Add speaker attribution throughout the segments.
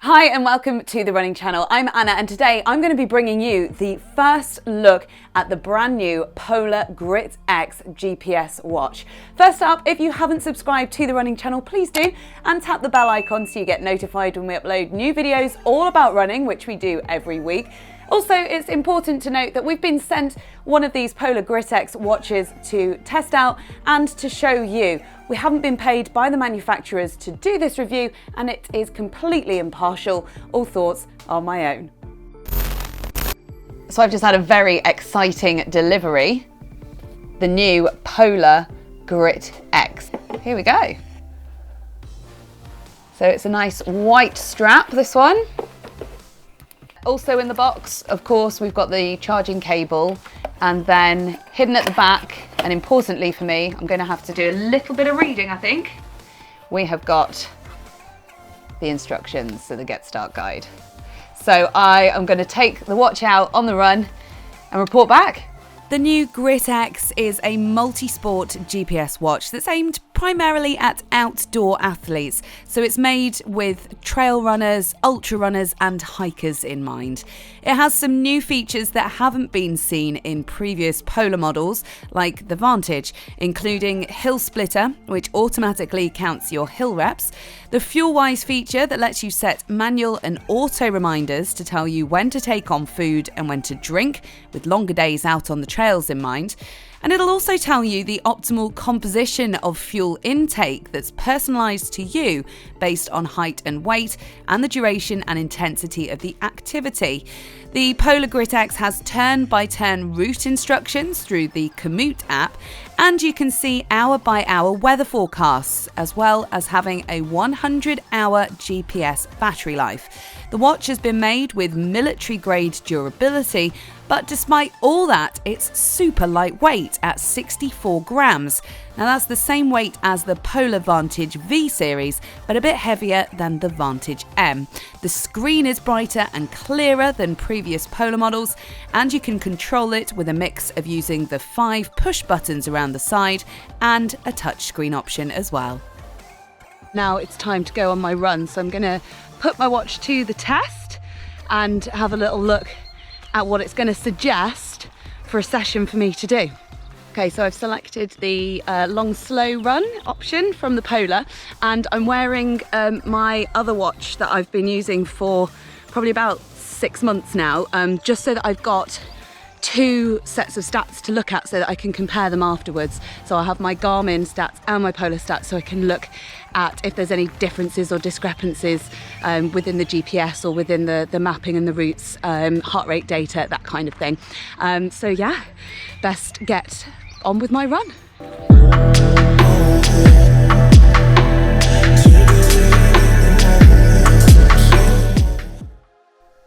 Speaker 1: Hi and welcome to the running channel. I'm Anna and today I'm going to be bringing you the first look at the brand new Polar Grit X GPS watch. First up, if you haven't subscribed to the running channel, please do, and tap the bell icon so you get notified when we upload new videos all about running, which we do every week. Also, it's important to note that we've been sent one of these Polar Grit X watches to test out and to show you. We haven't been paid by the manufacturers to do this review and it is completely impartial. All thoughts are my own. So I've just had a very exciting delivery. The new Polar Grit X. Here we go. So it's a nice white strap, this one. Also in the box, of course, we've got the charging cable, and then hidden at the back, and importantly for me, I'm going to have to do a little bit of reading, I think. We have got the instructions, so the Get Start guide. So I am going to take the watch out on the run and report back. The new Grit X is a multi-sport GPS watch that's aimed primarily at outdoor athletes. So it's made with trail runners, ultra runners and hikers in mind. It has some new features that haven't been seen in previous Polar models, like the Vantage, including Hill Splitter, which automatically counts your hill reps, the FuelWise feature that lets you set manual and auto reminders to tell you when to take on food and when to drink, with longer days out on the trails in mind. And it'll also tell you the optimal composition of fuel intake that's personalised to you based on height and weight and the duration and intensity of the activity. The Polar Grit X has turn-by-turn route instructions through the Komoot app, and you can see hour-by-hour weather forecasts, as well as having a 100-hour GPS battery life. The watch has been made with military-grade durability, but despite all that, it's super lightweight at 64 grams. Now that's the same weight as the Polar Vantage V series, but a bit heavier than the Vantage M. The screen is brighter and clearer than previous Polar models, and you can control it with a mix of using the 5 push buttons around the side and a touchscreen option as well. Now it's time to go on my run, so I'm going to put my watch to the test and have a little look at what it's going to suggest for a session for me to do. Okay, so I've selected the long slow run option from the Polar, and I'm wearing my other watch that I've been using for probably about 6 months now, just so that I've got 2 sets of stats to look at so that I can compare them afterwards. So I'll have my Garmin stats and my Polar stats so I can look at if there's any differences or discrepancies within the GPS or within the mapping and the routes, heart rate data, that kind of thing. So yeah, best get on with my run.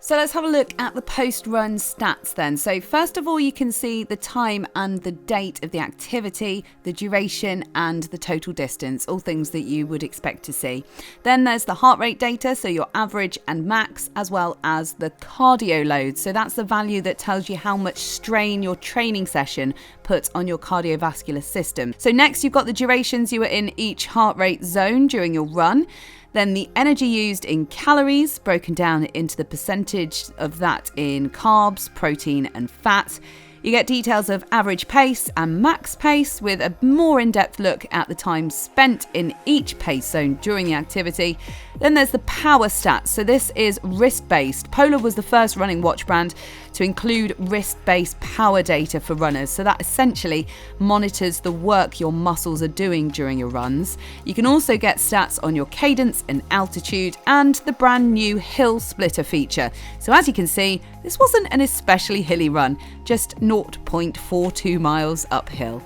Speaker 1: So let's have a look at the post-run stats then. So first of all, you can see the time and the date of the activity, the duration and the total distance, all things that you would expect to see. Then there's the heart rate data, so your average and max, as well as the cardio load. So that's the value that tells you how much strain your training session puts on your cardiovascular system. So next you've got the durations you were in each heart rate zone during your run. Then the energy used in calories, broken down into the percentage of that in carbs, protein and fat. You get details of average pace and max pace with a more in-depth look at the time spent in each pace zone during the activity. Then there's the power stats. So this is wrist-based. Polar was the first running watch brand to include wrist-based power data for runners. So that essentially monitors the work your muscles are doing during your runs. You can also get stats on your cadence and altitude and the brand new Hill Splitter feature. So as you can see, this wasn't an especially hilly run, just 0.42 miles uphill.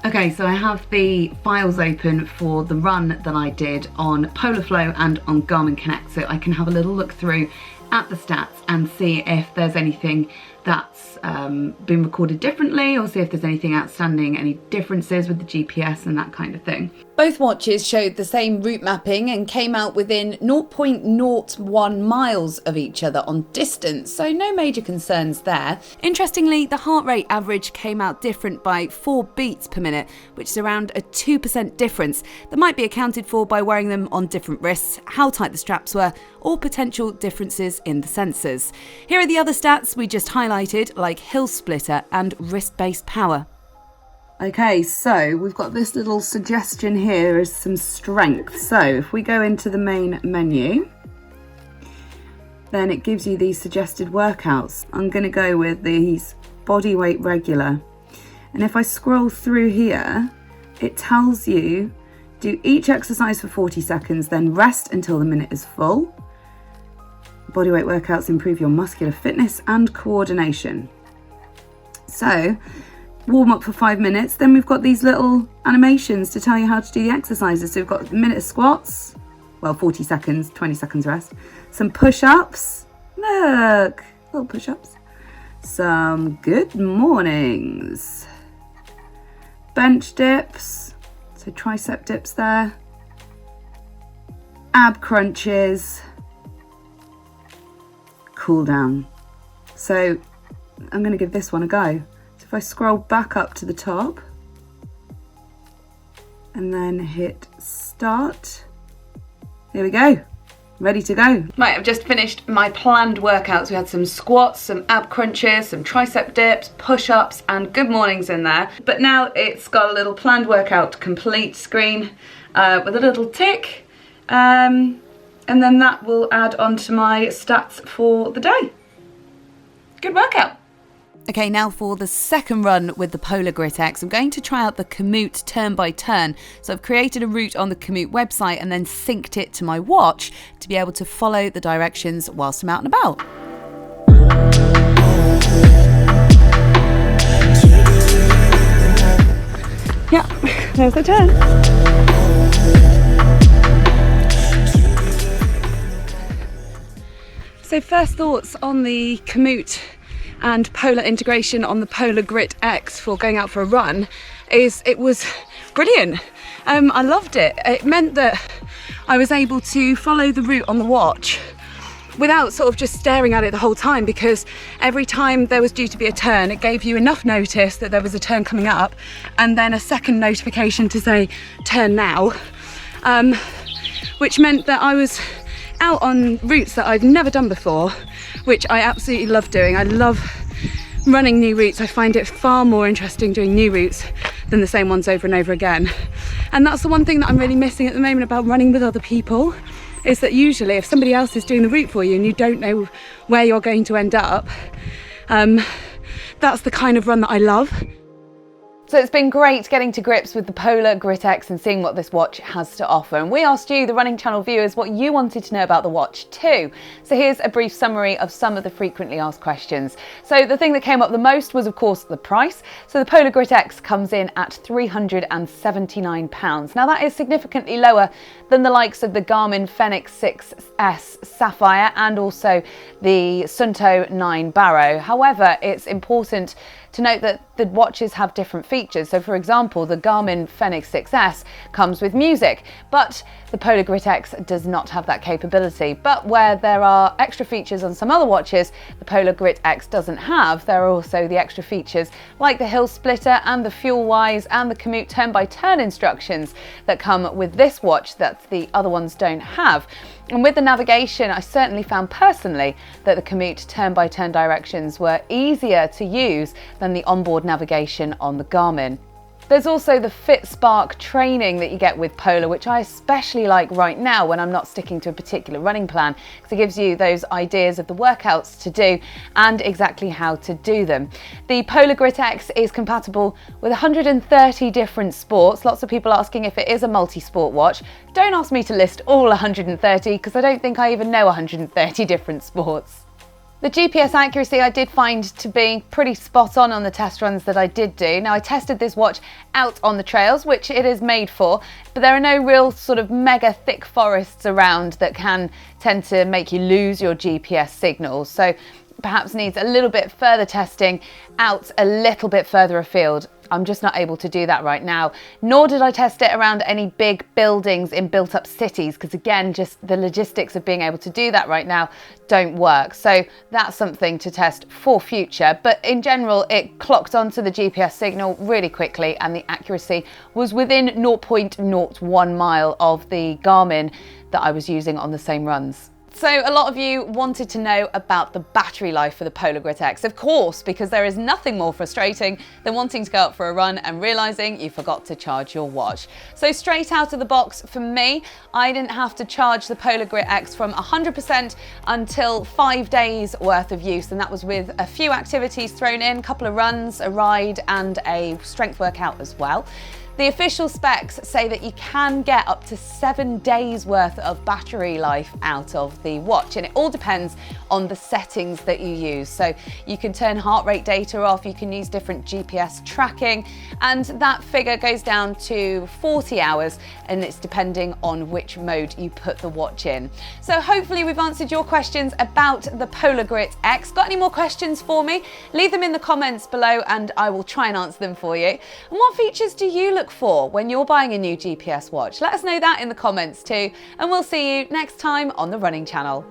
Speaker 1: Okay, so I have the files open for the run that I did on Polar Flow and on Garmin Connect, so I can have a little look through at the stats and see if there's anything that's been recorded differently, or see if there's anything outstanding, any differences with the GPS and that kind of thing. Both watches showed the same route mapping and came out within 0.01 miles of each other on distance, so no major concerns there. Interestingly, the heart rate average came out different by 4 beats per minute, which is around a 2% difference that might be accounted for by wearing them on different wrists, how tight the straps were, or potential differences in the sensors. Here are the other stats we just highlighted, like hill splitter and wrist-based power. Okay, so we've got this little suggestion here as some strength. So if we go into the main menu, then it gives you these suggested workouts. I'm going to go with these body weight regular. And if I scroll through here, it tells you do each exercise for 40 seconds, then rest until the minute is full. Bodyweight workouts improve your muscular fitness and coordination. So warm up for 5 minutes, then we've got these little animations to tell you how to do the exercises. So we've got a minute of squats, well 40 seconds, 20 seconds rest, some push-ups, look, little push-ups, some good mornings, bench dips, so tricep dips there, ab crunches, cool down. So I'm going to give this one a go. So if I scroll back up to the top and then hit start, here we go, ready to go. Right, I've just finished my planned workouts. We had some squats, some ab crunches, some tricep dips, push-ups and good mornings in there. But now it's got a little planned workout complete screen with a little tick. And then that will add on to my stats for the day. Good workout. Okay, now for the second run with the Polar Grit X, I'm going to try out the Komoot turn by turn. So I've created a route on the Komoot website and then synced it to my watch to be able to follow the directions whilst I'm out and about. Yeah, there's the turn. So first thoughts on the Komoot and Polar integration on the Polar Grit X for going out for a run is it was brilliant. I loved it. It meant that I was able to follow the route on the watch without sort of just staring at it the whole time, because every time there was due to be a turn, it gave you enough notice that there was a turn coming up and then a second notification to say turn now, which meant that I was out on routes that I've never done before, which I absolutely love doing. I love running new routes. I find it far more interesting doing new routes than the same ones over and over again. And that's the one thing that I'm really missing at the moment about running with other people, is that usually if somebody else is doing the route for you and you don't know where you're going to end up, that's the kind of run that I love. So it's been great getting to grips with the Polar Grit X and seeing what this watch has to offer. And we asked you, the Running Channel viewers, what you wanted to know about the watch too. So here's a brief summary of some of the frequently asked questions. So the thing that came up the most was, of course, the price. So the Polar Grit X comes in at £379. Now that is significantly lower than the likes of the Garmin Fenix 6S Sapphire and also the Sunto 9 Barrow. However, it's important to note that the watches have different features. So for example, the Garmin Fenix 6S comes with music, but the Polar Grit X does not have that capability. But where there are extra features on some other watches the Polar Grit X doesn't have, there are also the extra features like the hill splitter and the fuel wise and the Komoot turn by turn instructions that come with this watch that the other ones don't have. And with the navigation, I certainly found personally that the Komoot turn-by-turn directions were easier to use than the onboard navigation on the Garmin. There's also the FitSpark training that you get with Polar, which I especially like right now when I'm not sticking to a particular running plan, because it gives you those ideas of the workouts to do and exactly how to do them. The Polar Grit X is compatible with 130 different sports. Lots of people asking if it is a multi-sport watch. Don't ask me to list all 130, because I don't think I even know 130 different sports. The GPS accuracy I did find to be pretty spot on the test runs that I did do. Now I tested this watch out on the trails, which it is made for, but there are no real sort of mega thick forests around that can tend to make you lose your GPS signals. So perhaps needs a little bit further testing out a little bit further afield. I'm just not able to do that right now, nor did I test it around any big buildings in built up cities, because again, just the logistics of being able to do that right now don't work. So that's something to test for future. But in general, it clocked onto the GPS signal really quickly and the accuracy was within 0.01 mile of the Garmin that I was using on the same runs. So a lot of you wanted to know about the battery life for the Polar Grit X, of course, because there is nothing more frustrating than wanting to go out for a run and realizing you forgot to charge your watch. So straight out of the box for me, I didn't have to charge the Polar Grit X from 100% until 5 days worth of use, and that was with a few activities thrown in, a couple of runs, a ride and a strength workout as well. The official specs say that you can get up to 7 days worth of battery life out of the watch, and it all depends on the settings that you use. So you can turn heart rate data off, you can use different GPS tracking, and that figure goes down to 40 hours, and it's depending on which mode you put the watch in. So hopefully we've answered your questions about the Polar Grit X. Got any more questions for me? Leave them in the comments below and I will try and answer them for you. And what features do you look for when you're buying a new GPS watch? Let us know that in the comments too, and we'll see you next time on the Running Channel.